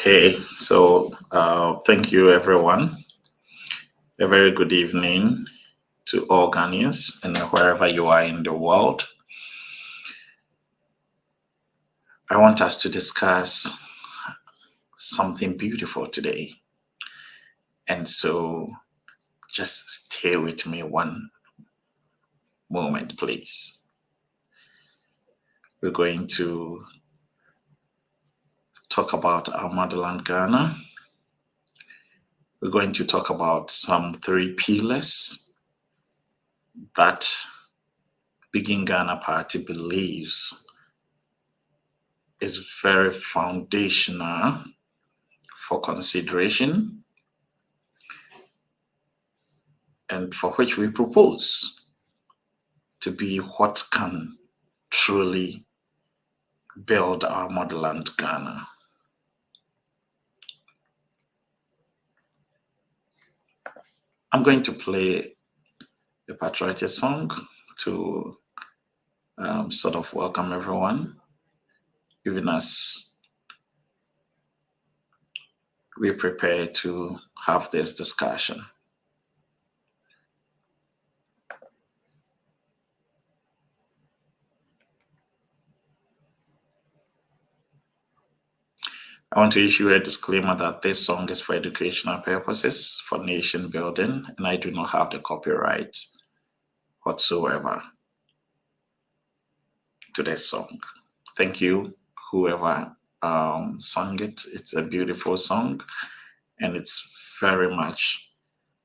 Okay, so thank you, everyone. A very good evening to all Ghanaians and wherever you are in the world. I want us to discuss something beautiful today. And so just stay with me one moment, please. We're going to talk about our motherland, Ghana. We're going to talk about some 3 pillars that Begin Ghana Party believes is very foundational for consideration and for which we propose to be what can truly build our motherland, Ghana. I'm going to play a patriotic song to sort of welcome everyone, even as we prepare to have this discussion. I want to issue a disclaimer that this song is for educational purposes, for nation building, and I do not have the copyright whatsoever to this song. Thank you, whoever sang it. It's a beautiful song, and it's very much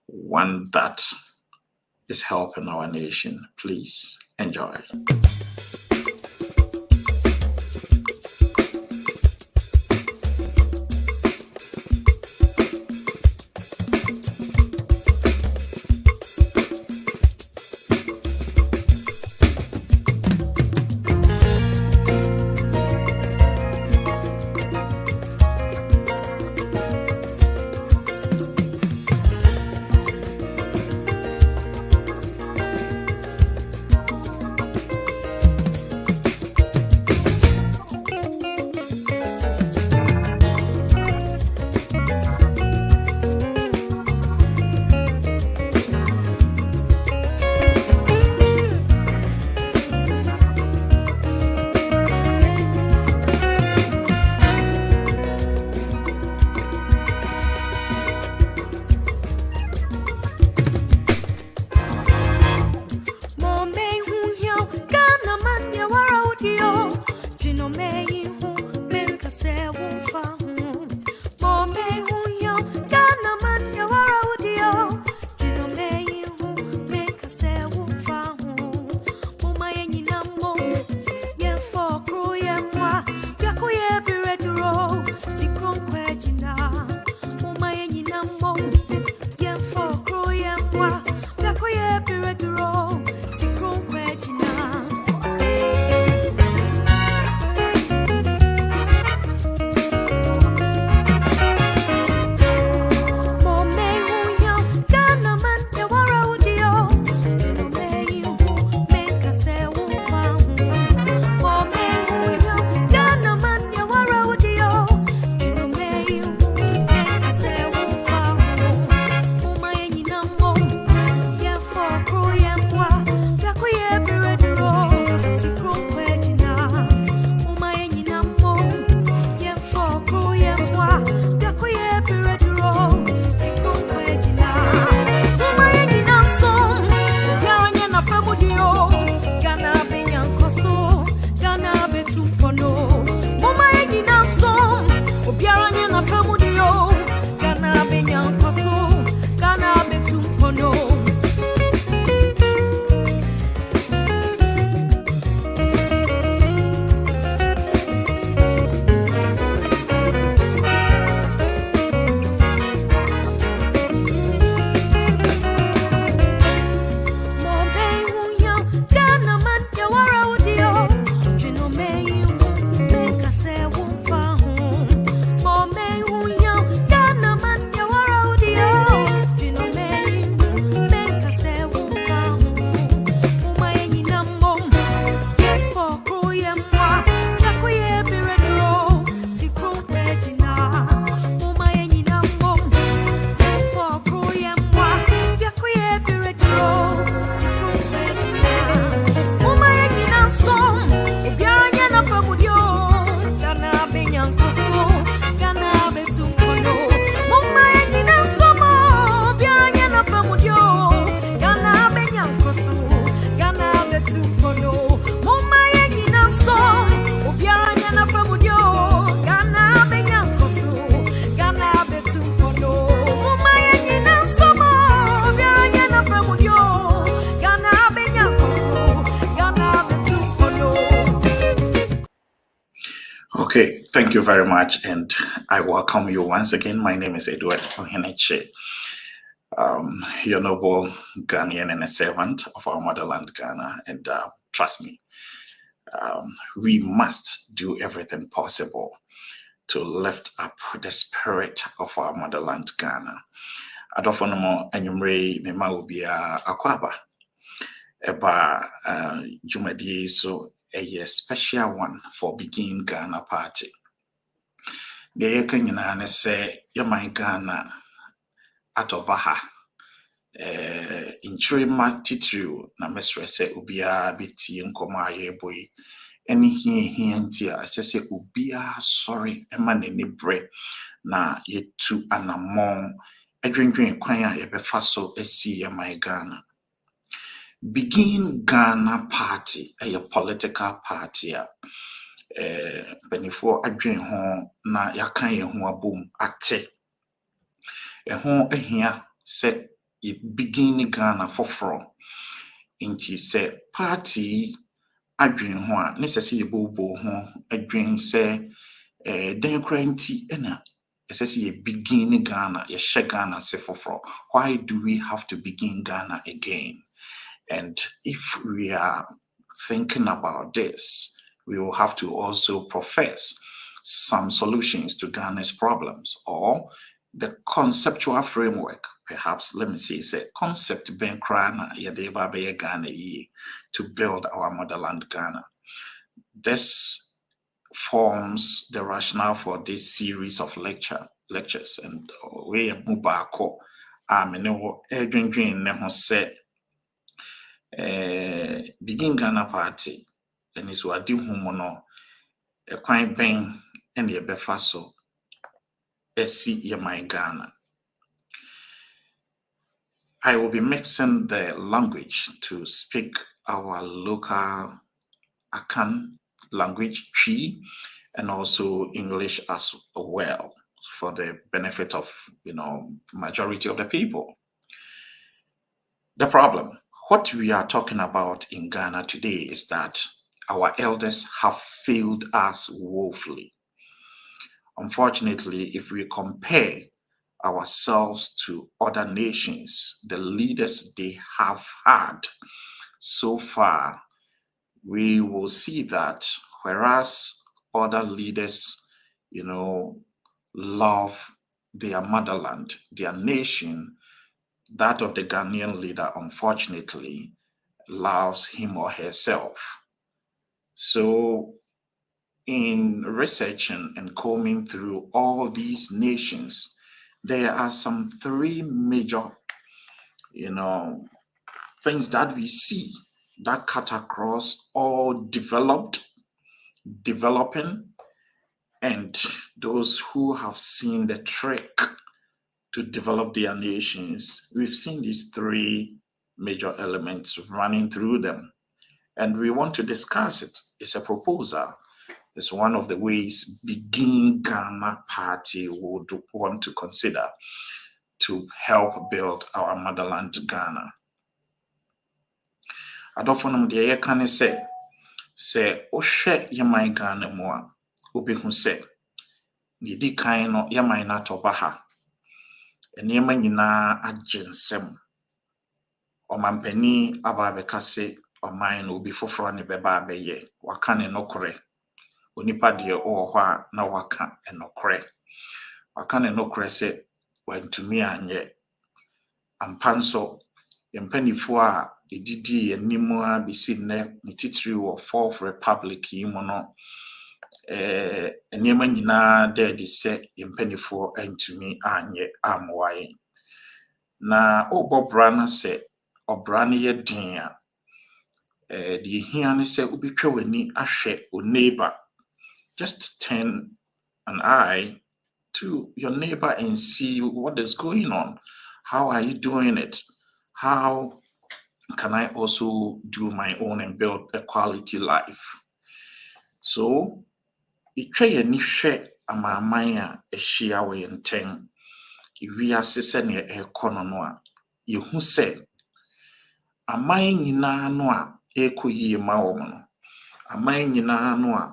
one that is helping our nation. Please enjoy. Okay, thank you very much, and I welcome you once again. My name is Edward Oheneche, your noble Ghanaian and a servant of our motherland, Ghana. And trust me, we must do everything possible to lift up the spirit of our motherland, Ghana. Adofonomo enyumre mema ubia akwaba eba jumadi so a special one for Begin Ghana Party. The yɛka nyinaa ne sɛ yɛman Ghana atɔba ha nkyirima titiriw na mɛsrɛ sɛ obiara bɛtie nkɔmmɔ a yɛrebɔ yi ɛne hia nti a ɛsɛ sɛ obiara sɔre ɛma n'ani berɛ na yɛtu anammɔn adwendwen kwan a yɛbɛfa so asi yɛman Ghana. Begin Ghana Party ɛyɛ political party a mpanimfoɔ adwen ho na yɛaka yɛn ho abom ate. Ɛho ahia sɛ Begin Ghana foforɔ. Nti sɛ party adwen ho a ne sɛ sɛ yɛbɔbɔ ho adwen sɛ den kora nti ɛna ɛsɛ sɛ Begin Ghana, yɛhyɛ Ghana se foforɔ. Why do we have to begin Ghana again? And if we are thinking about this, we will have to also profess some solutions to Ghana's problems, or the conceptual framework. Perhaps, let me say, concept ben krana yadeba be Ghana to build our motherland Ghana. This forms the rationale for this series of lectures, and we mubako amene edwendwen ne ho se Begin Ghana Party and is what do humono a quite bang and the befaso SC Yamai Ghana. I will be mixing the language to speak our local Akan language, Twi, and also English as well for the benefit of majority of the people. The problem, what we are talking about in Ghana today is that our elders have failed us woefully. Unfortunately, if we compare ourselves to other nations, the leaders they have had so far, we will see that whereas other leaders, love their motherland, their nation, that of the Ghanaian leader, unfortunately, loves him or herself. So in researching and combing through all these nations, there are some three major, things that we see that cut across all developed, developing, and those who have seen the trick to develop their nations. We've seen these three major elements running through them, and we want to discuss it. It's a proposal. It's one of the ways Begin Ghana Party would want to consider to help build our motherland Ghana. Adofonom de ye kan se ohwe yeman Ghana mu a obehu se ne di kan no yeman na toba ha. Enema nyinaa agensem. Omampani aba abeka se oman no obi foforo ne beba abeye. Waka ne nokore. Onipa de o ho a na waka enokore. Waka ne nokore se wantumi anye. Ampanso yempanifo a edidi enimu a bisi ne titiri wo Fourth Republic yi mu no enema nyinaa de se yempanifo antumi anye amwaye. Na obobra na se obra ne ye din a the hia ne se obetwa wani ahwe o neighbor. Just turn an eye to your neighbor and see what is going on. How are you doing it? How can I also do my own and build a quality life? So, itwa yani hwe amaman a ehia wo yenten. Iwiase se ne ekono no a yehu se aman nyinaa no a ekoyie ma wo no. Aman nyinaa no a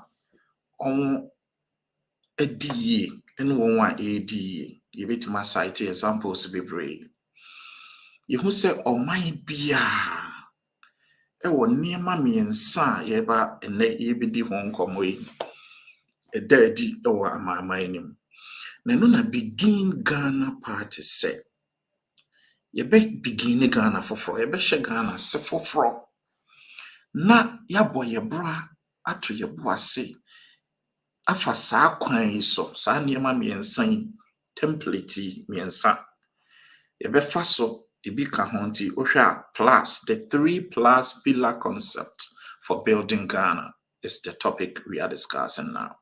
ɛdi and one ɛdi yɛbɛtumi cite examples bebree. Yɛhu sɛ ɔman biara ɛwɔ nneɛma mmiɛnsa a yɛba ɛnɛ yɛbɛdi ho nkɔmmɔ yi ɛda adi ɛwɔ amanaman anim. Na ɛno na begin Ghana party sɛ begin Ghana foforɔ, yɛbɛhyɛ Ghana se foforɔ na yɛabɔ yɛbra ato yɛbo ase afa saa kwan yi so, saa nneɛma mmiɛnsa yi template yi mmiɛnsa yɛbɛfa so ebi ka ho nti wohwɛ a plus the 3+ pillar concept for building Ghana is the topic we are discussing now.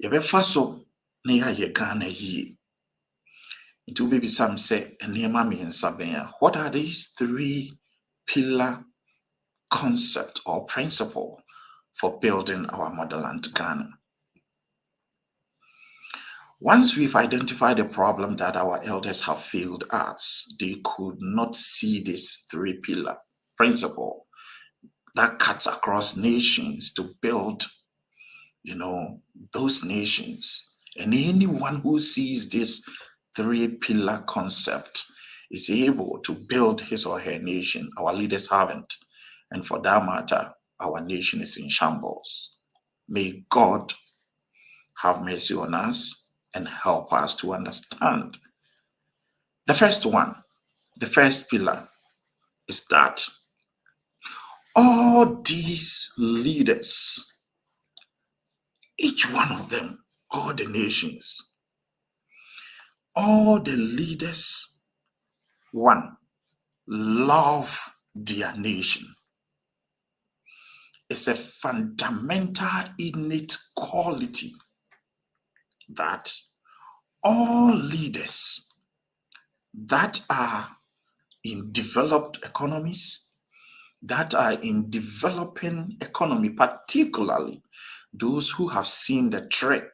Yɛbɛfa so na yɛayɛ Ghana yie. Nti wobɛbisa m sɛ nneɛma mmiɛnsa bɛn a, what are these 3 pillar concept or principle for building our motherland Ghana? Once we've identified the problem that our elders have failed us, they could not see this 3 pillar principle that cuts across nations to build, those nations. And anyone who sees this 3 pillar concept is able to build his or her nation. Our leaders haven't. And for that matter, our nation is in shambles. May God have mercy on us and help us to understand. The first pillar is that all these leaders, each one of them, all the nations, all the leaders, one, love their nation. It's a fundamental innate quality that all leaders that are in developed economies, that are in developing economy, particularly those who have seen the trick,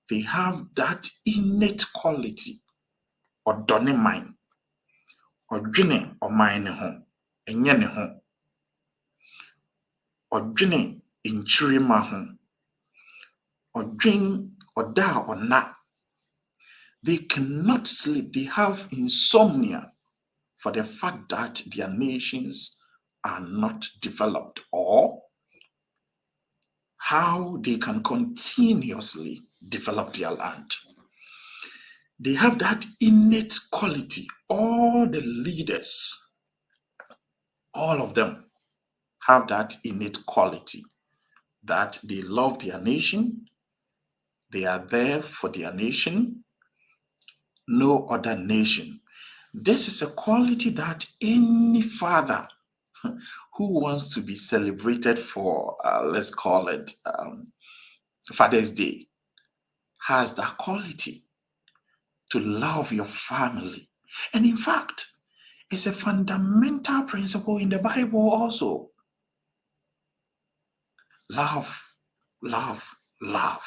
they have that innate quality, or done mind, or dwene or mind home, and yen home, or dwene in chirima home, or drink or da or na. They cannot sleep. They have insomnia for the fact that their nations are not developed, or how they can continuously develop their land. They have that innate quality. All the leaders, all of them have that innate quality that they love their nation. They are there for their nation. No other nation. This is a quality that any father who wants to be celebrated for, let's call it Father's Day, has that quality to love your family. And in fact, it's a fundamental principle in the Bible also. Love, love, love.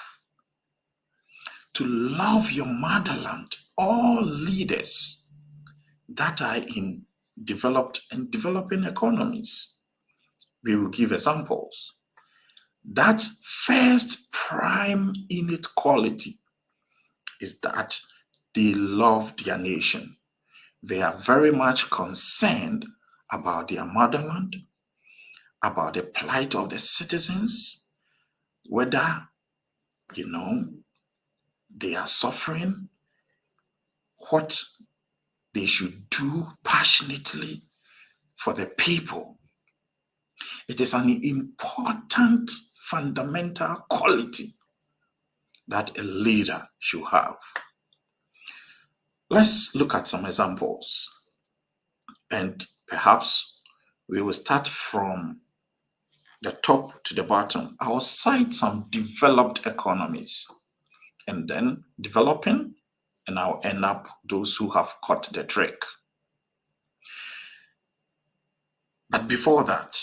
To love your motherland. All leaders that are in developed and developing economies, we will give examples. That first prime innate quality is that they love their nation. They are very much concerned about their motherland, about the plight of the citizens, whether, they are suffering, what they should do passionately for the people. It is an important fundamental quality that a leader should have. Let's look at some examples, and perhaps we will start from the top to the bottom. I will cite some developed economies and then developing, and I'll end up those who have caught the trick. But before that,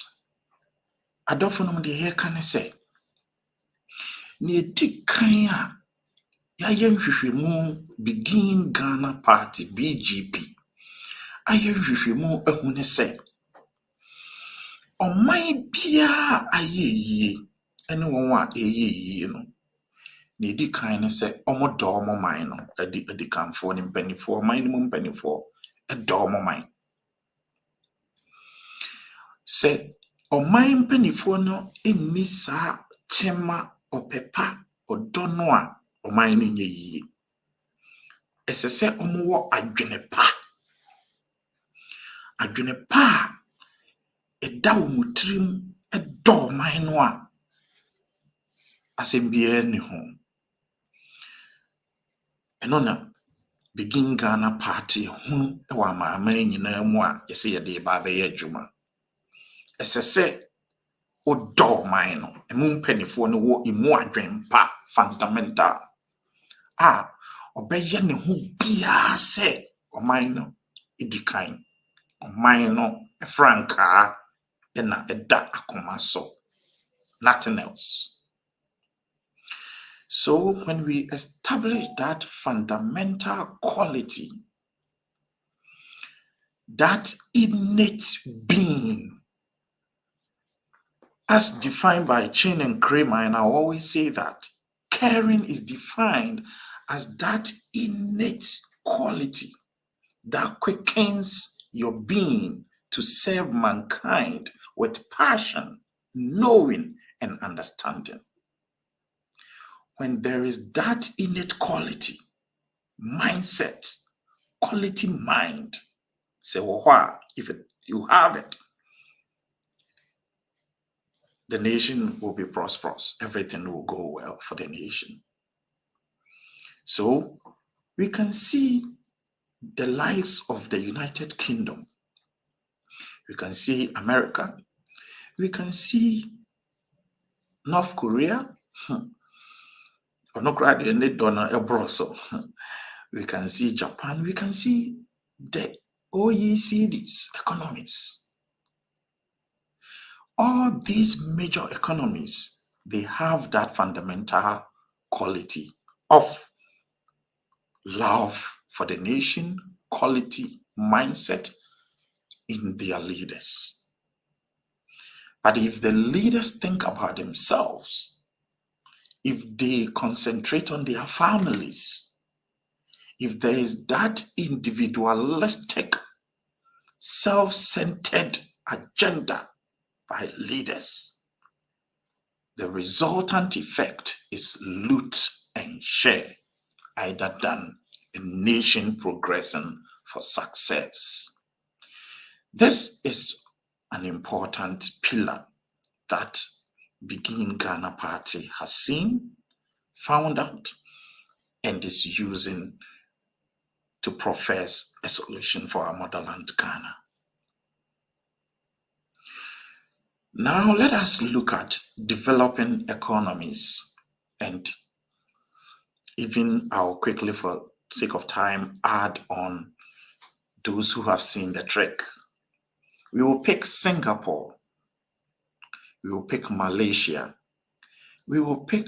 I don't know the hair can I say. Kanya begin Ghana Party BGP. Ayɛnhwehwɛmu ehune sɛ ɔman bia ayɛyie ɛne wɔn a ɛyɛ yie no, na ɛdi kan ne sɛ ɔmo dɔ ɔmo man no, adikanfoɔ ne mpanimfoɔ, ɔman no mu mpanimfoɔ ɛdɔ ɔmo man. Sɛ ɔman mpanimfoɔ no nni saa tema ɔpɛpa ɔdɔ no a ɔman no nyɛ yie. Ɛsɛ sɛ ɔmo wɔ adwene pa a ɛda wɔn tirim ɛdɔ ɔman no a asɛm biara nni ho. Ɛno na Begin Ghana Party ɛhunu ɛwɔ amanaman nyinaa mu a yɛsɛ yɛde ba abɛyɛ adwuma. Ɛsɛ sɛ wodɔ ɔman no, ɛmu mpanimfoɔ no wɔ emu adwene pa fundamental a ɔbɛyɛ ne ho biara sɛ ɔman no ɛdi kan. Ɔman no frankaa ɛna ɛda akoma so. Nothing else. So when we establish that fundamental quality, that innate being, as defined by Chin and Kramer, and I always say that caring is defined as that innate quality that quickens your being to serve mankind with passion, knowing, and understanding. When there is that innate quality, mindset, quality mind, say, well, if you have it, the nation will be prosperous. Everything will go well for the nation. So we can see the likes of the United Kingdom. We can see America. We can see North Korea. We can see Japan. We can see the OECD's economies. All these major economies, they have that fundamental quality of love for the nation, quality mindset in their leaders. But if the leaders think about themselves, if they concentrate on their families, if there is that individualistic, self-centered agenda by leaders, the resultant effect is loot and share, either than a nation progressing for success. This is an important pillar that Begin Ghana Party has seen, found out, and is using to profess a solution for our motherland, Ghana. Now let us look at developing economies, and even I'll quickly, for sake of time, add on those who have seen the trick. We will pick Singapore. We will pick Malaysia. We will pick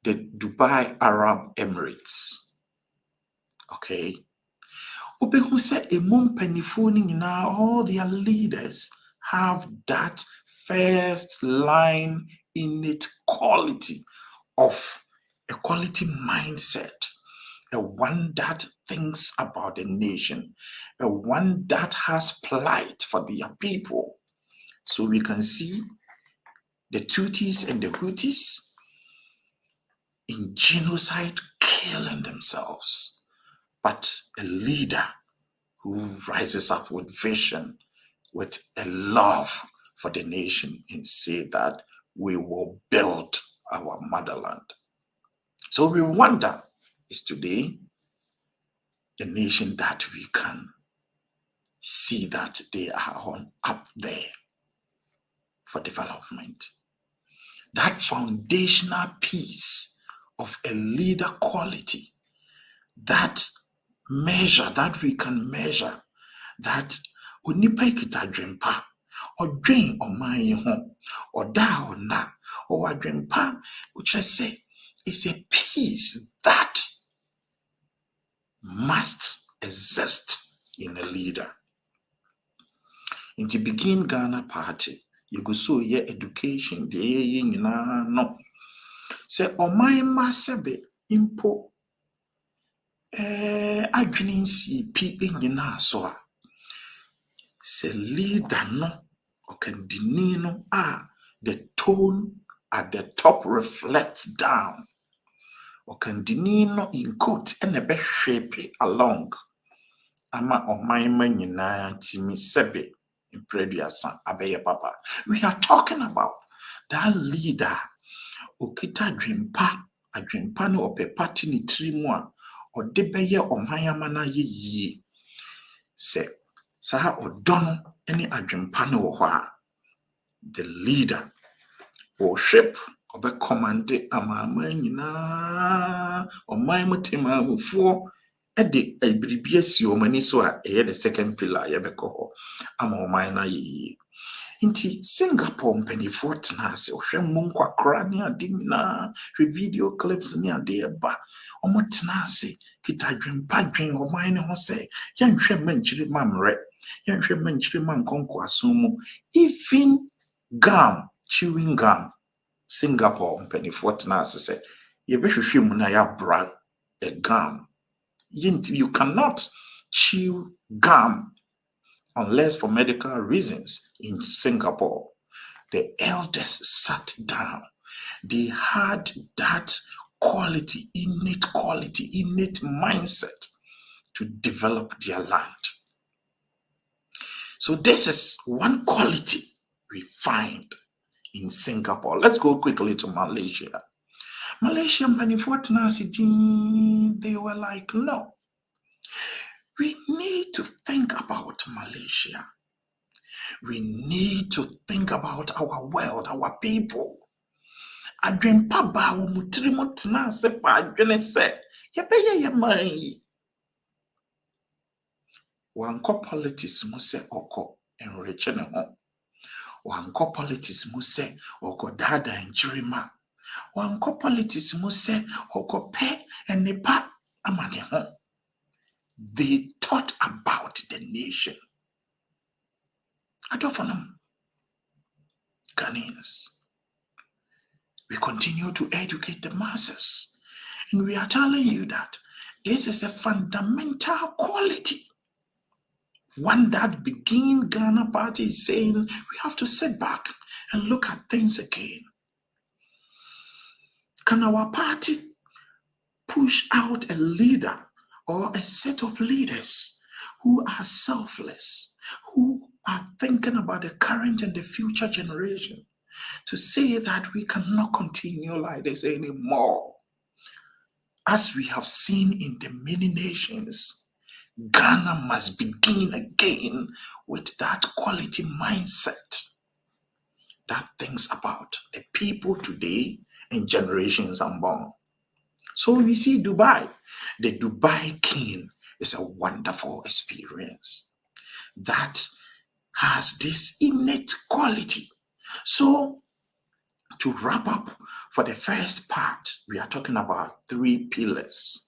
the Dubai Arab Emirates. Okay. All their leaders have that first line innate quality of a quality mindset, a one that thinks about the nation, a one that has plight for their people. So we can see the Tutsis and the Houthis in genocide killing themselves, but a leader who rises up with vision, with a love for the nation, and say that we will build our motherland. So Rwanda is today a nation that we can see that they are on up there for development. That foundational piece of a leader quality, that measure that we can measure, that onipa ikita dwempa odwen oman yi ho oda ona o adwempa which I say is a piece that must exist in a leader. In the Begin Ghana Party, You go so ye education, the ye no. Say o my masebe impo adwene nsi pi nyina so a. Say leader no okandini no the tone at the top reflects down. Okandini no in quote and a be shape along. Ama omaima nyina timi sebe impreduasa abeye papa. We are talking about that leader okita adwempa ne opepati ni tirimu a ode beye omayama na yeye. Se saha odono ene adwempa ne wo ho a the leader or ship obe commande amama nyina omaima temamufo ede ebribia si omani so a the second pillar yebeko ho ama oman na yi nti Singapore mpanifo tena se ohwe munkwa kra ne ade nyina hwe video clips ne ade ba omo tena se kita dwempa dwen oman ne ho se yenhwe manchiri mamre yenhwe manchiri mankonko asomu even gum chewing gum Singapore mpanifo tena se yebehwehwe mu na ya bra a gum. You cannot chew gum unless for medical reasons. In Singapore, the elders sat down. They had that quality, innate mindset to develop their land. So this is one quality we find in Singapore. Let's go quickly to Malaysia. Malaysian they were like, no. We need to think about Malaysia. We need to think about our world, our people. Adwempa ba wo mutiri mo tena se fa adwene se yebeye yemai. Wanko politics mo se oko enriche ne ho. Wanko politics mo se oko dada njirima. Wanko politics mo se oko pe enipa amane ho. They thought about the nation. I don't for them. Ghanaians. We continue to educate the masses. And we are telling you that this is a fundamental quality. One that Begin Ghana Party is saying we have to sit back and look at things again. Can our party push out a leader or a set of leaders who are selfless, who are thinking about the current and the future generation, to say that we cannot continue like this anymore? As we have seen in the many nations, Ghana must begin again with that quality mindset that thinks about the people today and generations unborn. So we see Dubai. The Dubai King is a wonderful experience that has this innate quality. So to wrap up, for the first part, we are talking about 3 pillars.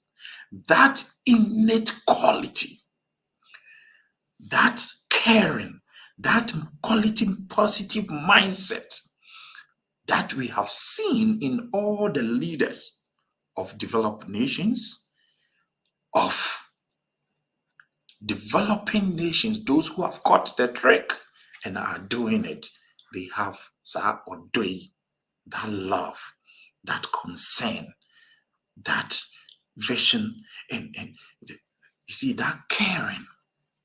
That innate quality, that caring, that quality positive mindset that we have seen in all the leaders of developed nations, of developing nations, those who have caught the trick and are doing it. They have that love, that concern, that vision, and you see that caring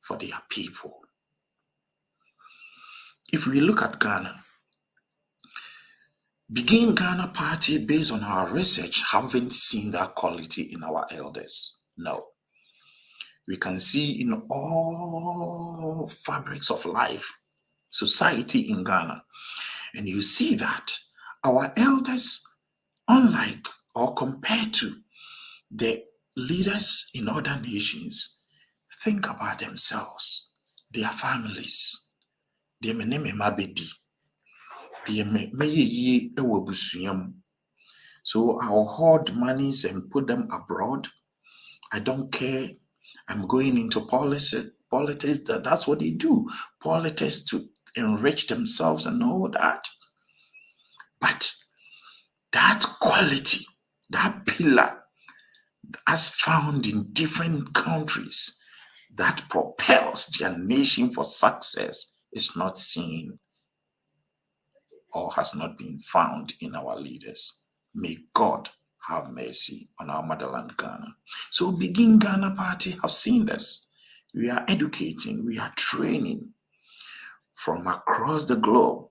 for their people. If we look at Ghana, Begin Ghana Party, based on our research, haven't seen that quality in our elders. No. We can see in all fabrics of life, society in Ghana, and you see that our elders, unlike or compared to the leaders in other nations, think about themselves, their families, their meneme mabedi, their meye ewo busuyam. So I'll hoard monies and put them abroad. I don't care. I'm going into politics. That's what they do. Politics to enrich themselves and all that. But that quality, that pillar, as found in different countries, that propels their nation for success is not seen or has not been found in our leaders. May God have mercy on our motherland, Ghana. So, Begin Ghana Party have seen this. We are educating, we are training from across the globe,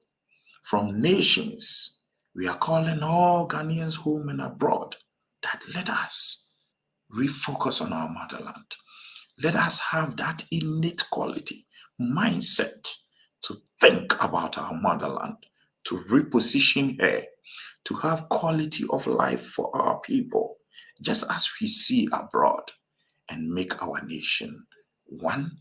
from nations. We are calling all Ghanaians home and abroad that let us refocus on our motherland. Let us have that innate quality, mindset to think about our motherland, to reposition her, to have quality of life for our people, just as we see abroad, and make our nation one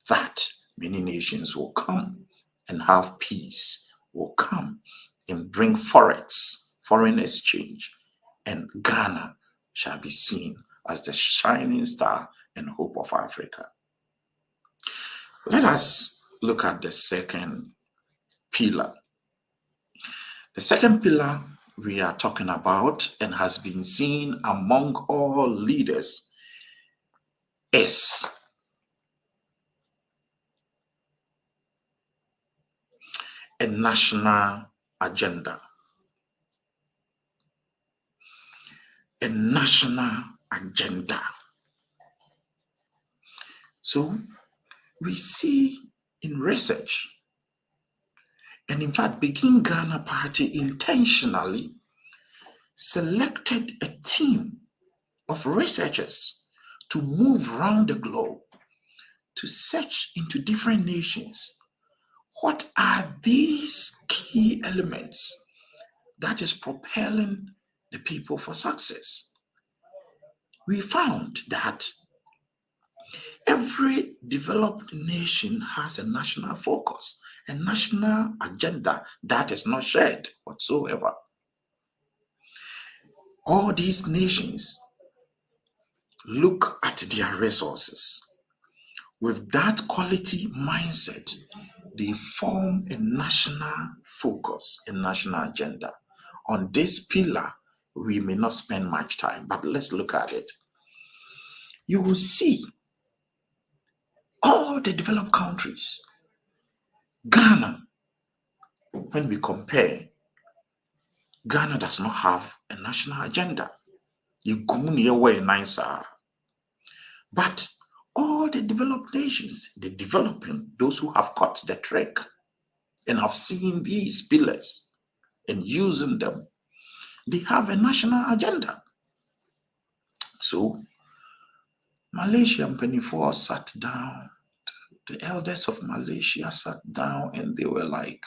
that many nations will come and have peace, will come and bring forex, foreign exchange, and Ghana shall be seen as the shining star and hope of Africa. Let us look at the second pillar. The second pillar we are talking about and has been seen among all leaders is a national agenda. A national agenda. So we see in research, and in fact, Begin Ghana Party intentionally selected a team of researchers to move around the globe to search into different nations. What are these key elements that is propelling the people for success? We found that every developed nation has a national focus, a national agenda that is not shared whatsoever. All these nations look at their resources. With that quality mindset, they form a national focus, a national agenda. On this pillar, we may not spend much time, but let's look at it. You will see all the developed countries. Ghana, when we compare, Ghana does not have a national agenda. But all the developed nations, the developing, those who have caught the trick and have seen these pillars and using them, they have a national agenda. So Malaysia and Penifo sat down. The elders of Malaysia sat down and they were like,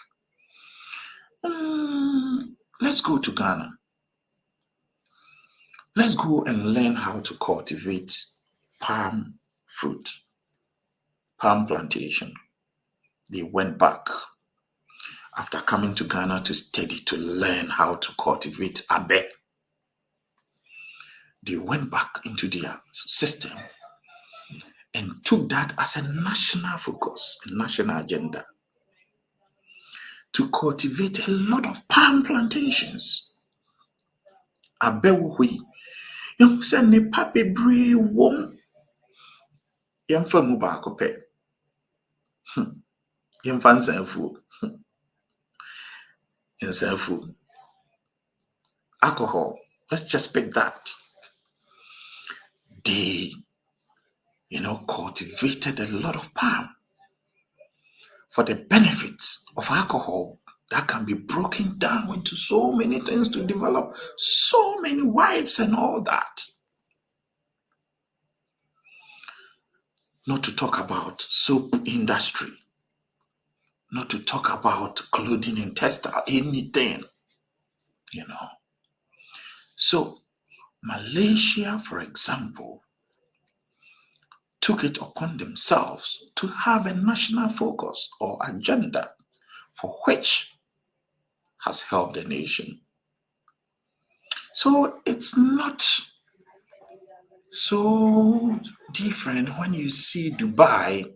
let's go to Ghana. Let's go and learn how to cultivate palm fruit, palm plantation. They went back after coming to Ghana to study, to learn how to cultivate abe. They went back into their system and took that as a national focus, a national agenda, to cultivate a lot of palm plantations. Abewohui, you say nipa bebree wom. Yemfa mu baako pɛ. Yemfa nsanfuo. Nsanfuo. Alcohol. Let's just pick that. They, cultivated a lot of palm for the benefits of alcohol that can be broken down into so many things to develop so many wives and all that. Not to talk about soap industry, not to talk about clothing and textile, anything, So Malaysia, for example, took it upon themselves to have a national focus or agenda for which has helped the nation. So it's not so different when you see Dubai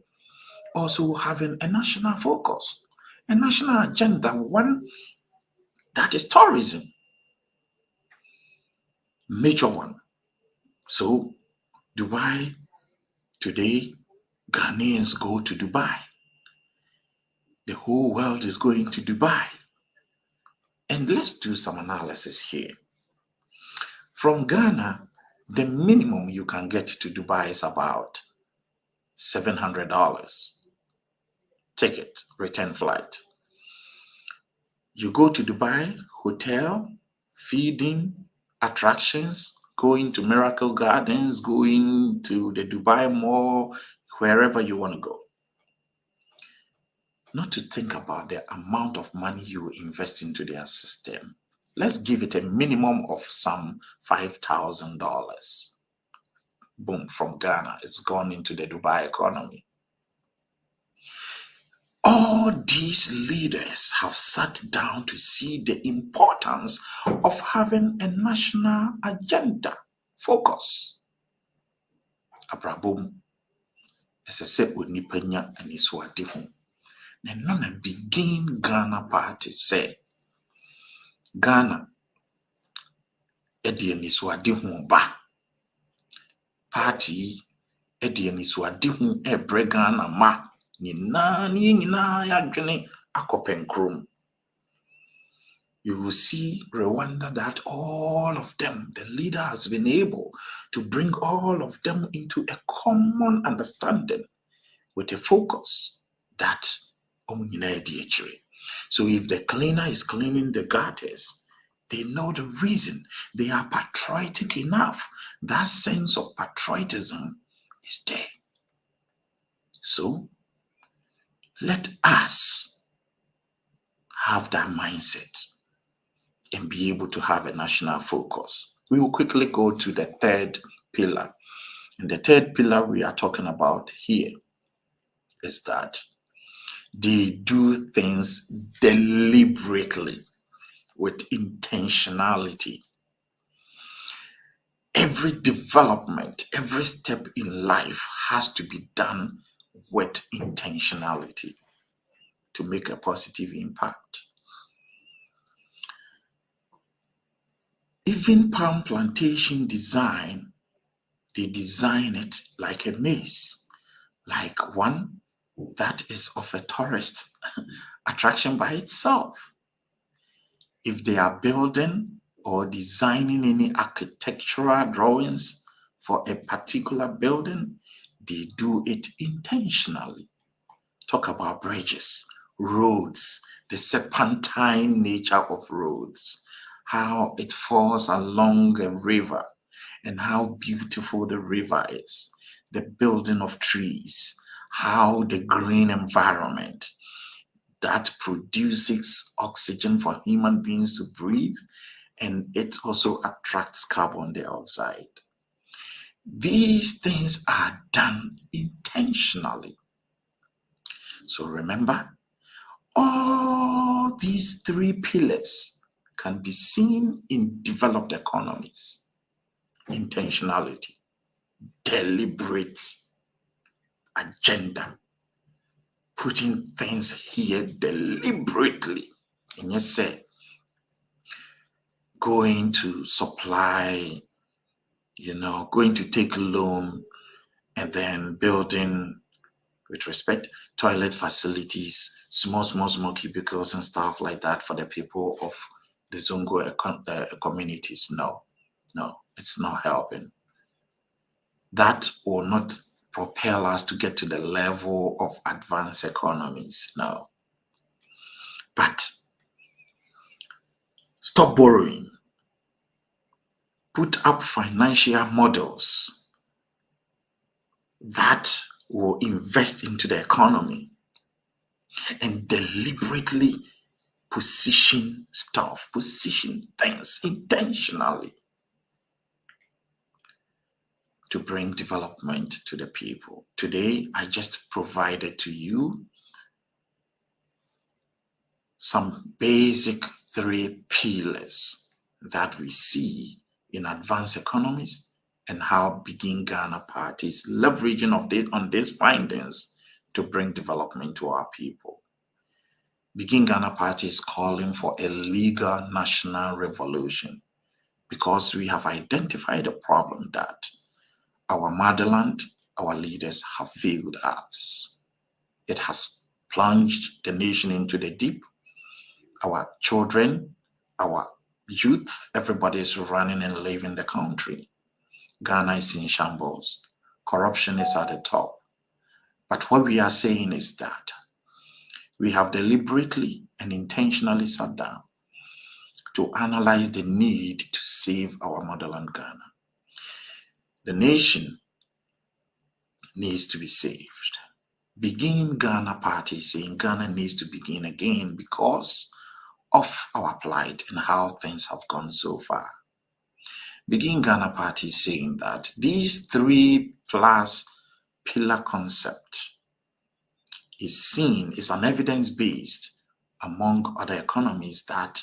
also having a national focus. a national agenda, one that is tourism, major one. So Dubai, today, Ghanaians go to Dubai. The whole world is going to Dubai. And let's do some analysis here. From Ghana, the minimum you can get to Dubai is about $700 ticket, return flight. You go to Dubai, hotel, feeding, attractions, going to Miracle Gardens, going to the Dubai Mall, wherever you want to go. Not to think about the amount of money you invest into their system. Let's give it a minimum of some $5,000. Boom, from Ghana, it's gone into the Dubai economy. All these leaders have sat down to see the importance of having a national agenda focus. Abrabom, as I said, with Nipanya and Iswadihu. And none begin Ghana party say Ghana Edian Iswadihu ba party Edian Iswadihu ebre Ghana ma nyina yadwene akɔpɛ krom. You will see Rwanda that all of them, the leader has been able to bring all of them into a common understanding with a focus that so if the cleaner is cleaning the gutters, they know the reason. They are patriotic enough. That sense of patriotism is there. So let us have that mindset and be able to have a national focus. We will quickly go to the third pillar. And the third pillar we are talking about here is that they do things deliberately with intentionality. Every development, every step in life has to be done with intentionality to make a positive impact. Even palm plantation design, they design it like a maze, like one that is of a tourist attraction by itself. If they are building or designing any architectural drawings for a particular building, they do it intentionally. Talk about bridges, roads, the serpentine nature of roads, how it falls along a river and how beautiful the river is, the building of trees, how the green environment that produces oxygen for human beings to breathe, and it also attracts carbon dioxide. These things are done intentionally. So remember, all these three pillars can be seen in developed economies. Intentionality, deliberate agenda, putting things here deliberately. And you say, going to supply, going to take a loan and then building, with respect, toilet facilities, small cubicles and stuff like that for the people of the Zongo communities. No, it's not helping. That will not propel us to get to the level of advanced economies. No. But stop borrowing. Put up financial models that will invest into the economy and deliberately position things intentionally to bring development to the people. Today, I just provided to you some basic three pillars that we see in advanced economies and how Begin Ghana parties leveraging on these findings to bring development to our people. Begin Ghana Party is calling for a legal national revolution because we have identified a problem that our motherland, our leaders have failed us. It has plunged the nation into the deep. Our children, our youth, everybody is running and leaving the country. Ghana is in shambles. Corruption is at the top. But what we are saying is that we have deliberately and intentionally sat down to analyze the need to save our motherland Ghana. The nation needs to be saved. Begin Ghana Party saying Ghana needs to begin again because of our plight and how things have gone so far. Begin Ghana Party saying that these 3+ pillar concept is an evidence-based among other economies that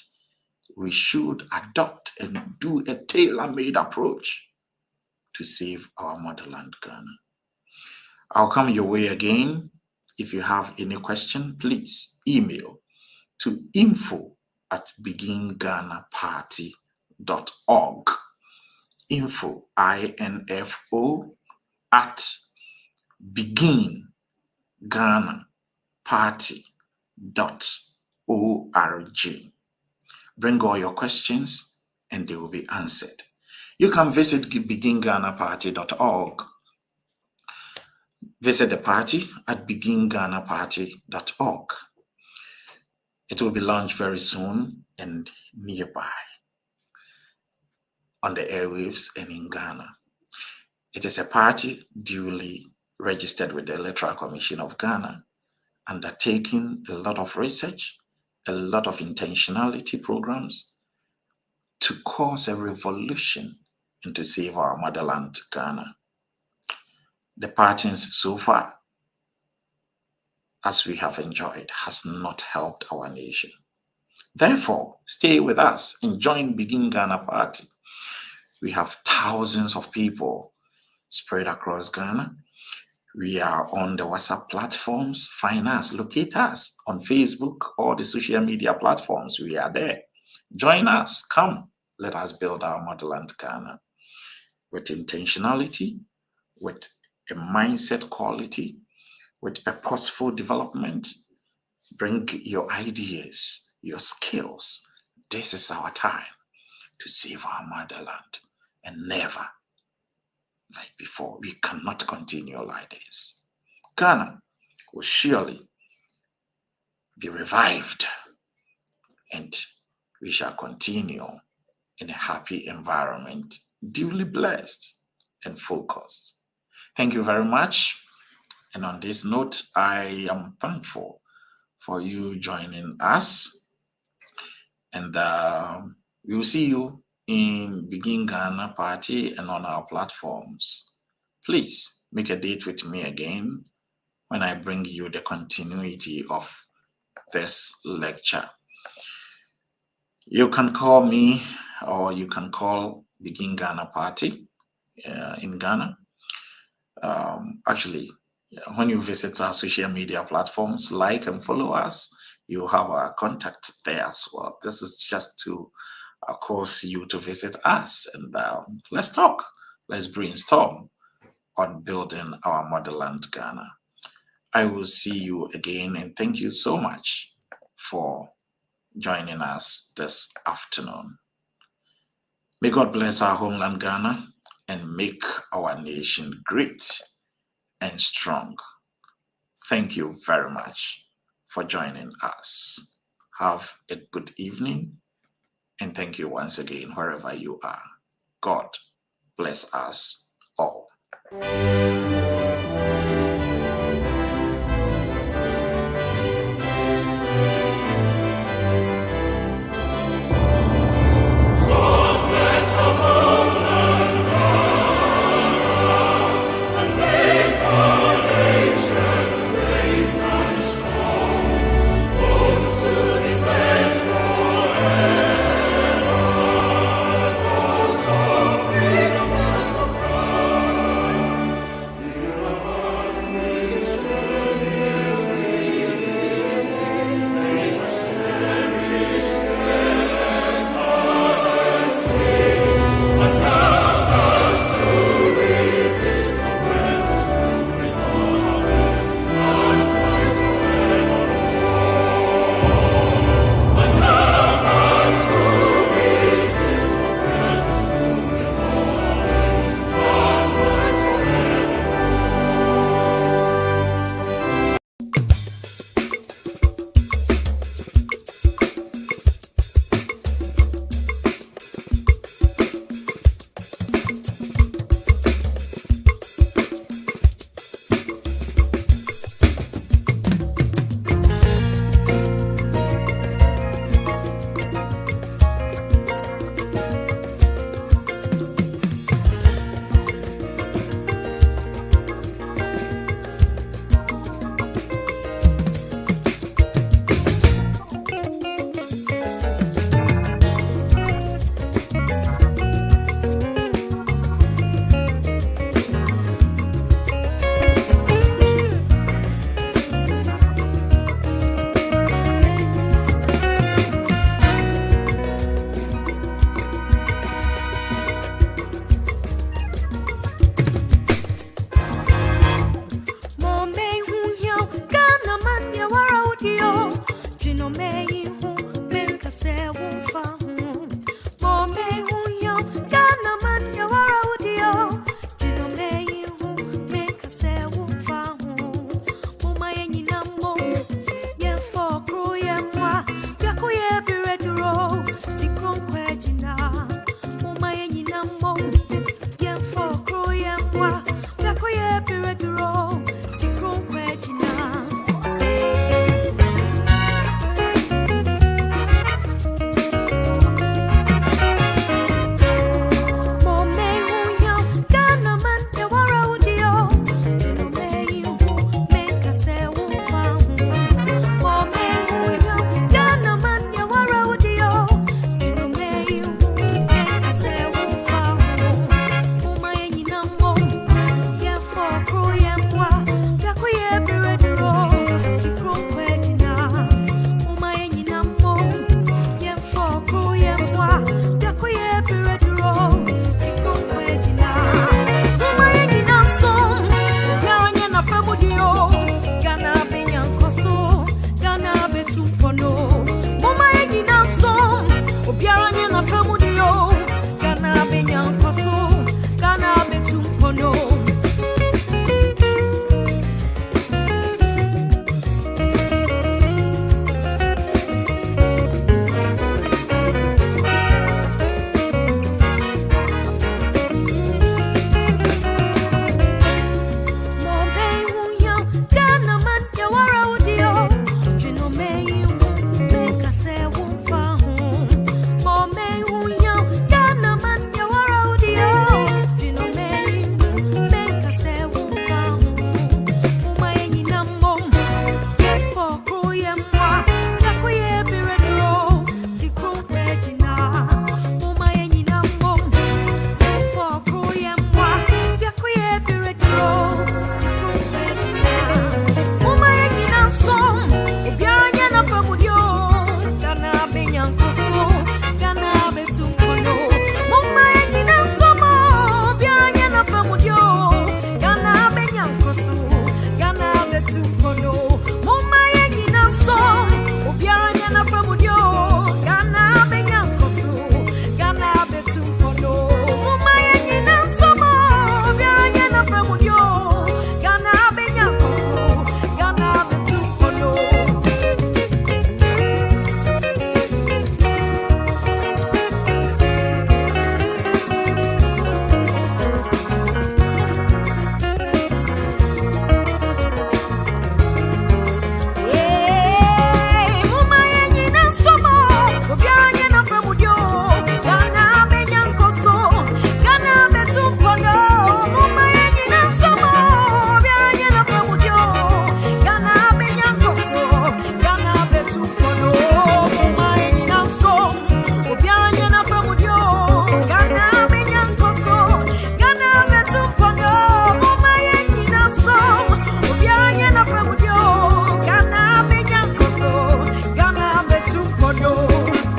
we should adopt and do a tailor-made approach to save our motherland Ghana. I'll come your way again. If you have any question, please email to info@beginghanaparty.org. Info, INFO, at beginghanaparty.org. Bring all your questions and they will be answered. You can visit beginghanaparty.org. Visit the party at beginghanaparty.org. It will be launched very soon and nearby on the airwaves and in Ghana. It is a party duly registered with the Electoral Commission of Ghana, undertaking a lot of research, a lot of intentionality programs to cause a revolution and to save our motherland Ghana. The partings so far, as we have enjoyed, has not helped our nation. Therefore, stay with us and join Begin Ghana Party. We have thousands of people spread across Ghana. We are on the WhatsApp platforms. Find us, locate us on Facebook or the social media platforms. We are there. Join us. Come, let us build our motherland Ghana with intentionality, with a mindset quality, with purposeful development. Bring your ideas, your skills. This is our time to save our motherland, and never like before. We cannot continue like this. Ghana will surely be revived, and we shall continue in a happy environment, duly blessed and focused. Thank you very much. And on this note, I am thankful for you joining us. And we will see you in Begin Ghana Party and on our platforms. Please make a date with me again when I bring you the continuity of this lecture. You can call me or you can call Begin Ghana Party in Ghana. Actually, when you visit our social media platforms, like and follow us, you have our contact there as well. This is just to cause you to visit us and let's talk, let's brainstorm on building our motherland Ghana. I will see you again, and thank you so much for joining us this afternoon. May God bless our homeland Ghana and make our nation great and strong. Thank you very much for joining us. Have a good evening, and thank you once again wherever you are. God bless us all.